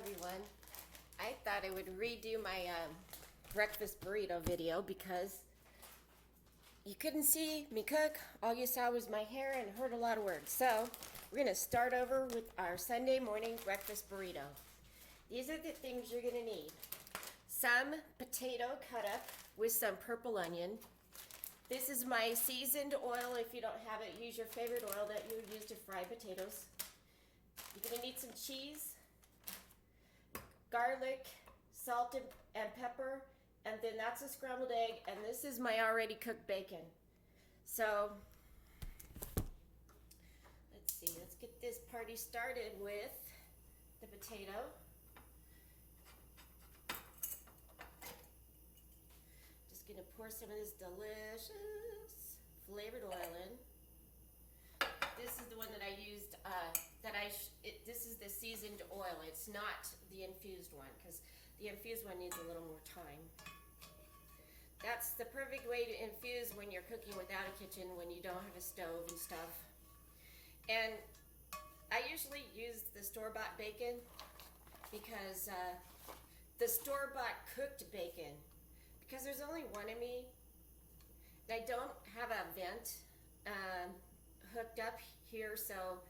everyone. I thought I would redo my breakfast burrito video because you couldn't see me cook. All you saw was my hair and heard a lot of words. So we're going to start over with our Sunday morning breakfast burrito. These are the things you're going to need. Some potato cut up with some purple onion. This is my seasoned oil. If you don't have it, use your favorite oil that you would use to fry potatoes. You're going to need some cheese, garlic, salt and pepper, and then that's a scrambled egg, and this is my already cooked bacon. So let's see, let's get this party started with the potato. Just gonna pour some of this delicious flavored oil in. This is the one that I used, this is the seasoned oil. It's not the infused one, because the infused one needs a little more time. That's the perfect way to infuse when you're cooking without a kitchen, when you don't have a stove and stuff. And I usually use the store-bought bacon, because the store-bought cooked bacon, because there's only one of me, and I don't have a vent hooked up here, so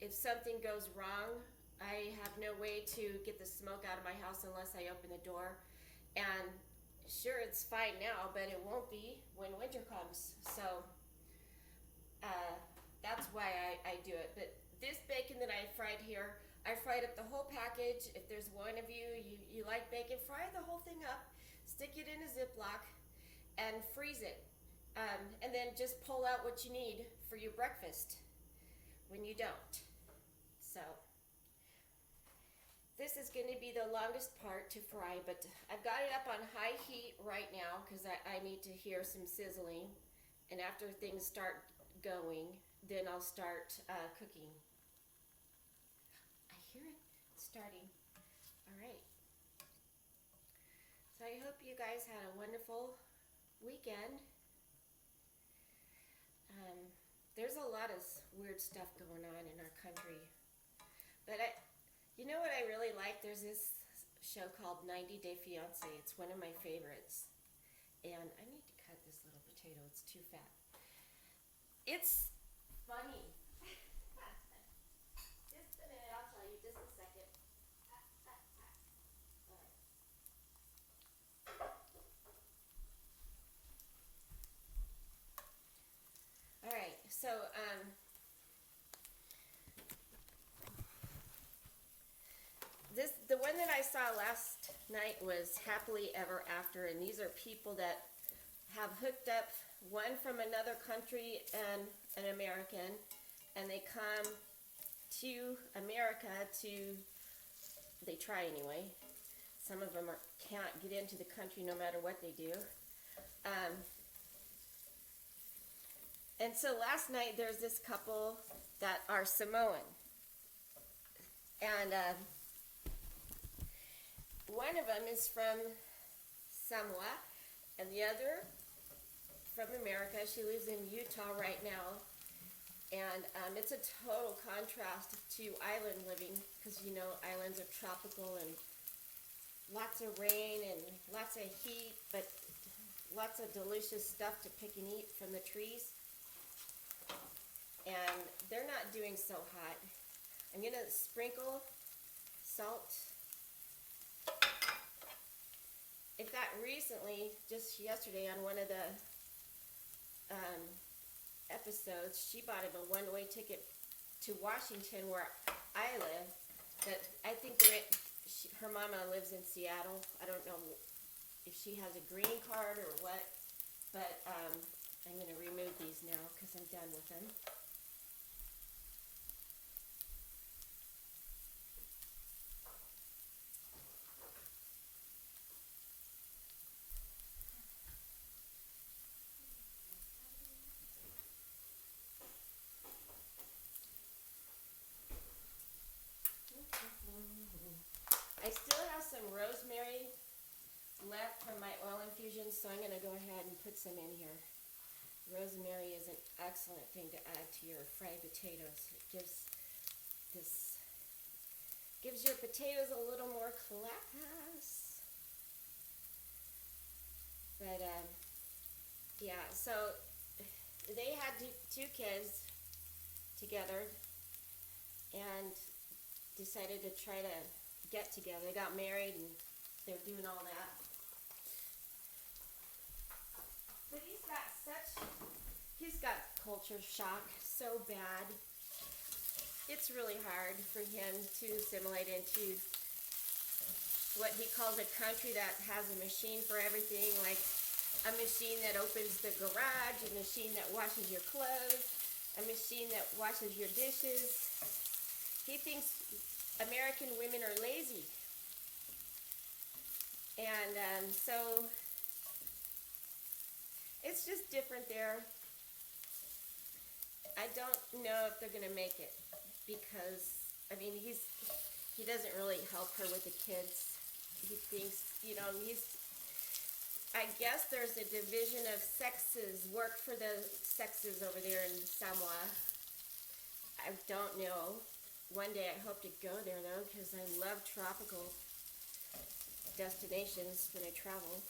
if something goes wrong, I have no way to get the smoke out of my house unless I open the door. And sure, it's fine now, but it won't be when winter comes. So that's why I do it. But this bacon that I fried here, I fried up the whole package. If there's one of you like bacon, fry the whole thing up, stick it in a Ziploc, and freeze it. And then just pull out what you need for your breakfast when you don't. So this is going to be the longest part to fry, but I've got it up on high heat right now because I need to hear some sizzling. And after things start going, then I'll start cooking. I hear it starting. All right. So I hope you guys had a wonderful weekend. There's a lot of weird stuff going on in our country. But you know what I really like? There's this show called 90 Day Fiance. It's one of my favorites. And I need to cut this little potato. It's too fat. It's funny. Just a minute, I'll tell you. Just a second. All right, so the one that I saw last night was Happily Ever After, and these are people that have hooked up, one from another country and an American, and they come to America they try anyway. Some of them can't get into the country no matter what they do. And so last night there's this couple that are Samoan. And one of them is from Samoa and the other from America. She lives in Utah right now. And it's a total contrast to island living, because you know islands are tropical and lots of rain and lots of heat, but lots of delicious stuff to pick and eat from the trees. And they're not doing so hot. I'm going to sprinkle salt. In fact, recently, just yesterday on one of the episodes, she bought him a one-way ticket to Washington where I live. But I think her mama lives in Seattle. I don't know if she has a green card or what, but I'm going to remove these now because I'm done with them. I still have some rosemary left from my oil infusion, so I'm going to go ahead and put some in here. Rosemary is an excellent thing to add to your fried potatoes. It gives gives your potatoes a little more class. But yeah, so they had two kids together and decided to try to get together. They got married and they're doing all that. But he's got culture shock so bad. It's really hard for him to assimilate into what he calls a country that has a machine for everything, like a machine that opens the garage, a machine that washes your clothes, a machine that washes your dishes. He thinks American women are lazy. And so it's just different there. I don't know if they're going to make it because, I mean, he doesn't really help her with the kids. He thinks, I guess there's a division of sexes, work for the sexes over there in Samoa. I don't know. One day I hope to go there though, because I love tropical destinations when I travel.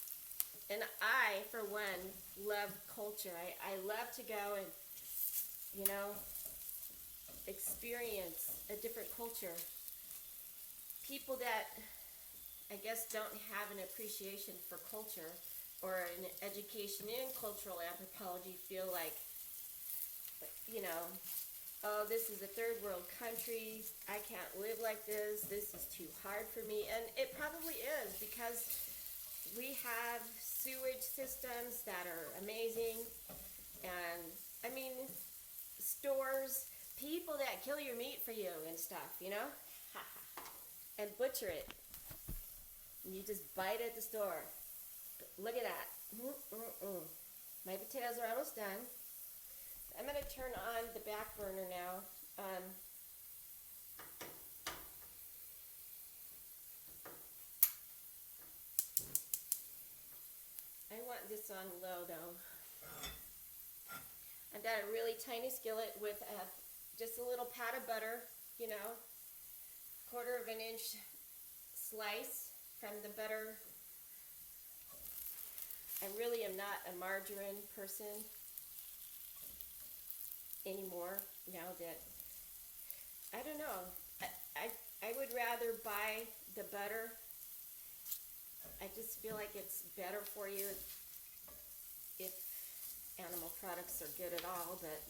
And I, for one, love culture. I love to go and, experience a different culture. People that I guess don't have an appreciation for culture or an education in cultural anthropology feel like, oh, this is a third world country, I can't live like this is too hard for me. And it probably is, because we have sewage systems that are amazing, and I mean, stores, people that kill your meat for you and stuff, and butcher it. And you just buy it at the store. Look at that. My potatoes are almost done. I'm going to turn on the back burner now. I want this on low though. I've got a really tiny skillet with just a little pat of butter, 1/4 of an inch slice from the butter. I really am not a margarine person anymore now that, I don't know, I would rather buy the butter. I just feel like it's better for you if animal products are good at all, but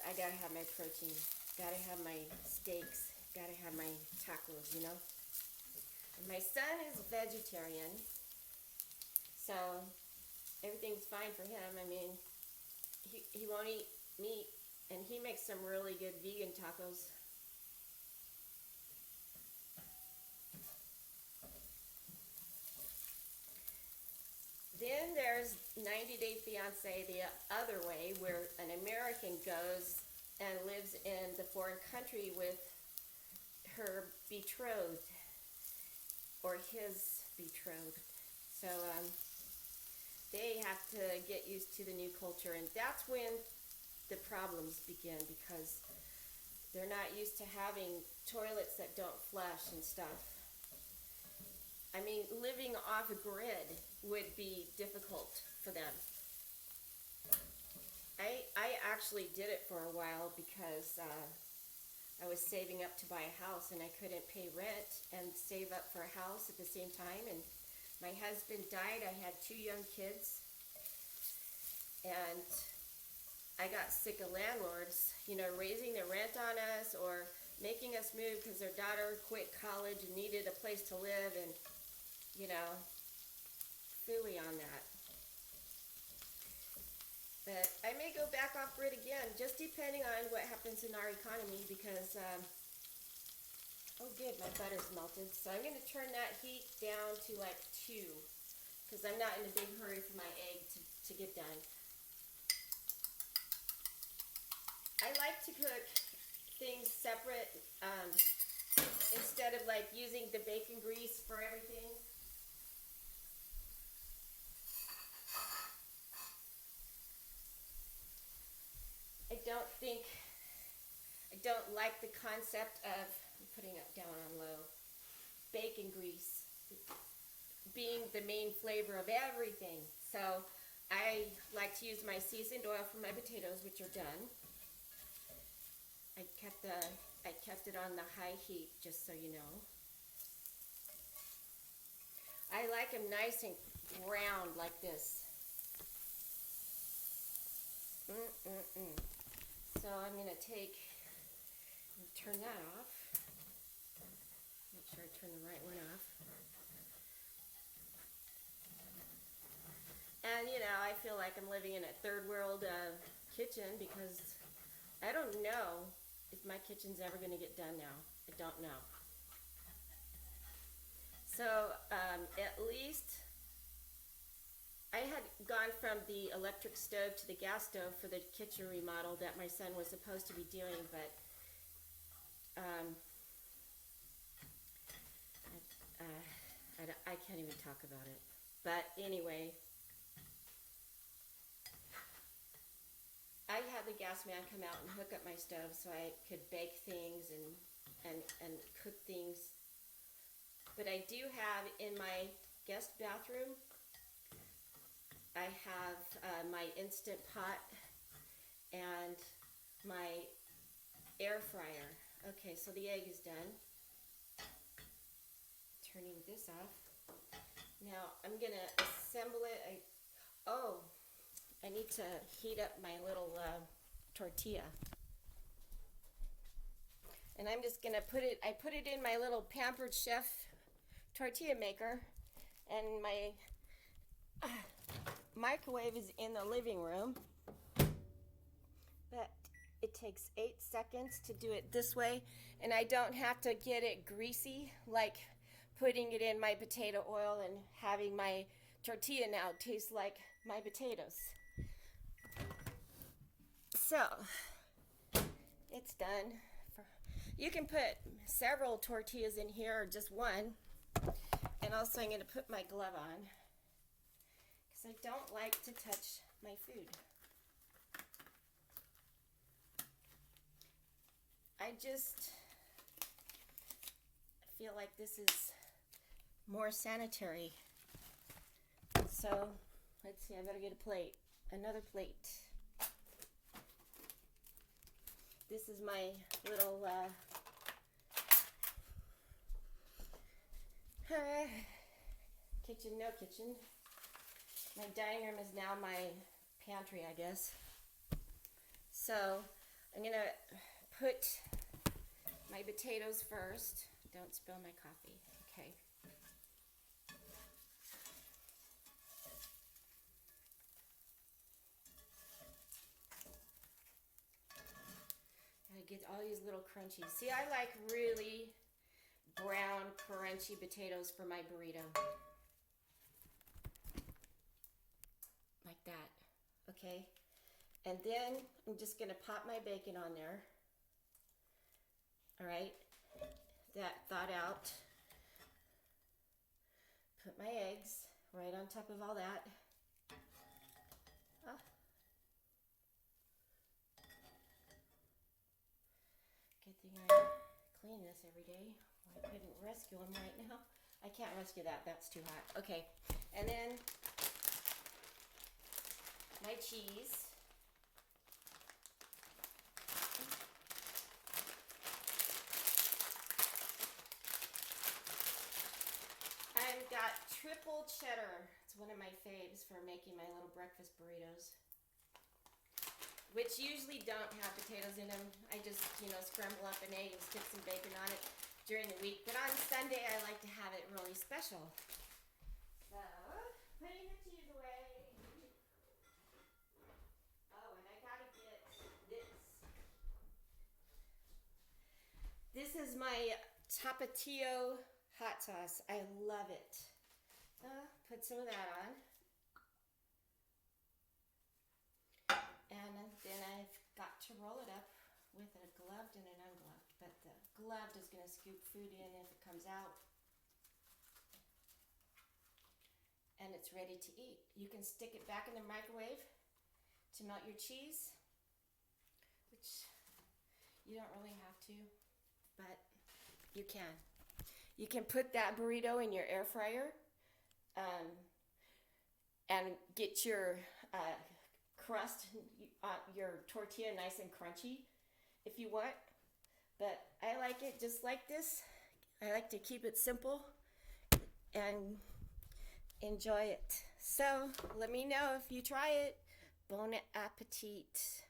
I gotta have my protein, gotta have my steaks, gotta have my tacos, And my son is vegetarian, so everything's fine for him. I mean, he won't eat meat, and he makes some really good vegan tacos. Then there's 90 Day Fiance the other way, where an American goes and lives in the foreign country with her betrothed, or his betrothed. So they have to get used to the new culture, and that's when the problems begin, because they're not used to having toilets that don't flush and stuff. I mean, living off a grid would be difficult for them. I actually did it for a while because I was saving up to buy a house, and I couldn't pay rent and save up for a house at the same time. And my husband died. I had 2 young kids, and I got sick of landlords, raising the rent on us or making us move because their daughter quit college and needed a place to live, and phooey on that. But I may go back off grid again, just depending on what happens in our economy, because, oh good, my butter's melted. So I'm going to turn that heat down to like 2, because I'm not in a big hurry for my egg to get done. I like to cook things separate, instead of like using the bacon grease for everything. I don't like the concept of, I'm putting it down on low, bacon grease being the main flavor of everything. So I like to use my seasoned oil for my potatoes, which are done. I kept it on the high heat, just so you know. I like them nice and brown like this. So I'm going to turn that off. Make sure I turn the right one off. And you know, I feel like I'm living in a third world kitchen because I don't know if my kitchen's ever going to get done now. I don't know. So at least I had gone from the electric stove to the gas stove for the kitchen remodel that my son was supposed to be doing, but I can't even talk about it. But anyway, I had the gas man come out and hook up my stove so I could bake things and cook things. But I do have in my guest bathroom, I have my Instant Pot and my air fryer. Okay, so the egg is done. Turning this off. Now I'm gonna assemble it. I need to heat up my little tortilla. And I'm just gonna I put it in my little Pampered Chef tortilla maker, and my microwave is in the living room, but it takes 8 seconds to do it this way, and I don't have to get it greasy like putting it in my potato oil and having my tortilla now taste like my potatoes. So it's done. You can put several tortillas in here or just one. And also I'm going to put my glove on because I don't like to touch my food. I just feel like this is more sanitary. So let's see, I better get a plate, another plate. This is my little kitchen, no kitchen. My dining room is now my pantry, I guess. So I'm gonna put my potatoes first. Don't spill my coffee, okay. Gotta get all these little crunchies. See, I like really brown, crunchy potatoes for my burrito. Like that, okay? And then I'm just gonna pop my bacon on there. All right, that thawed out. Put my eggs right on top of all that. Oh. Good thing I clean this every day. I couldn't rescue them right now. I can't rescue that, that's too hot. Okay, and then my cheese. I've got triple cheddar. It's one of my faves for making my little breakfast burritos, which usually don't have potatoes in them. I just, scramble up an egg and stick some bacon on it during the week. But on Sunday, I like to have it really special. So, putting the cheese away. Oh, and I gotta get this. This is my Tapatio hot sauce. I love it. Put some of that on. And then I've got to roll it up with a gloved and an ungloved. But the gloved is going to scoop food in if it comes out. And it's ready to eat. You can stick it back in the microwave to melt your cheese, which You don't really have to, but you can. You can put that burrito in your air fryer and get your crust, your tortilla nice and crunchy if you want. But I like it just like this. I like to keep it simple and enjoy it. So let me know if you try it. Bon appetit.